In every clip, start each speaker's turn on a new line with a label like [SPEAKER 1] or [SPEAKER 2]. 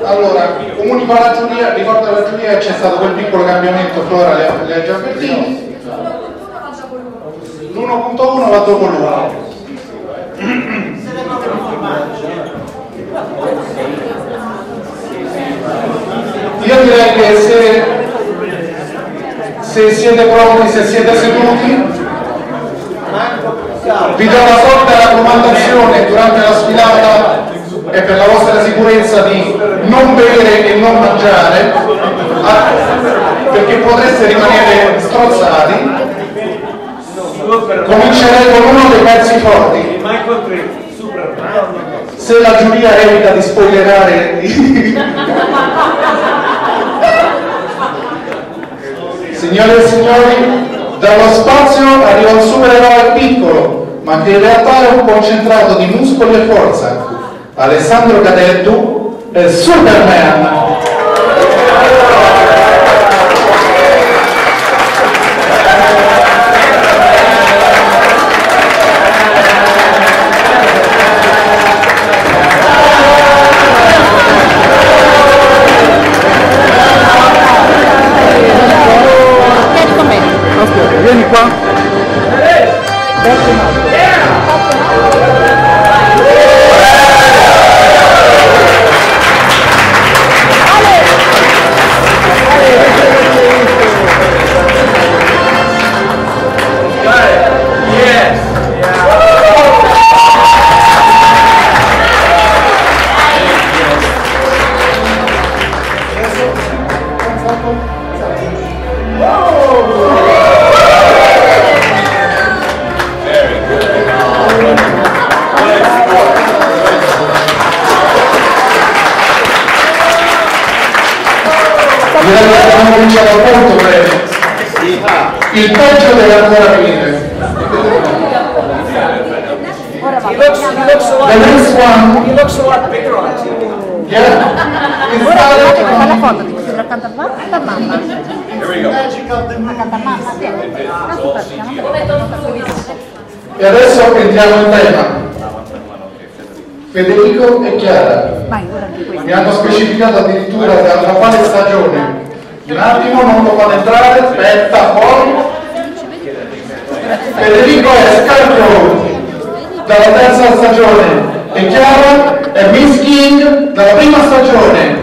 [SPEAKER 1] Allora, comunico alla giuria, ricordo alla giuria che c'è stato quel piccolo cambiamento, Flora le ha già avvertito. L'1.1 va dopo l'1. Io direi che se siete pronti, se siete seduti, vi do la solita raccomandazione durante la sfilata e per la vostra sicurezza di non bere e non mangiare, perché potreste rimanere strozzati. Comincerei con uno dei pezzi forti. Se la giuria evita di spoilerare signore e signori, dallo spazio arriva un supereroe piccolo ma che in realtà è un concentrato di muscoli e forza. Alessandro Cadettu è Superman. Vieni qua. Il peggio deve ancora venire. The next one.
[SPEAKER 2] He looks a lot bigger on TV.
[SPEAKER 1] Yeah.
[SPEAKER 3] Ora vedete che fa la foto di questo accanto a mamma. Accanto a mamma,
[SPEAKER 1] E adesso entriamo in tema. Federico e Chiara mi hanno specificato addirittura da quale stagione. Un attimo, non lo fate entrare, aspetta, fuori. Federico è Scarecrow dalla terza stagione e Chiara è Miss King dalla prima stagione.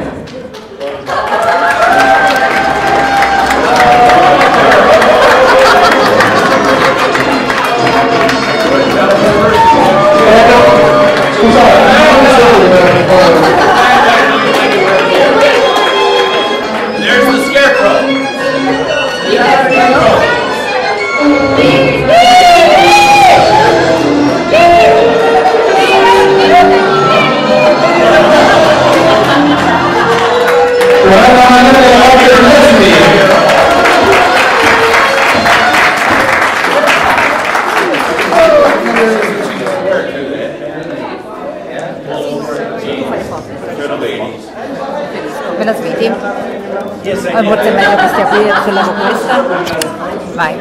[SPEAKER 4] There's the Scarecrow.
[SPEAKER 3] Me la sviti? Forse è meglio che stia qui sulla questa. Vai.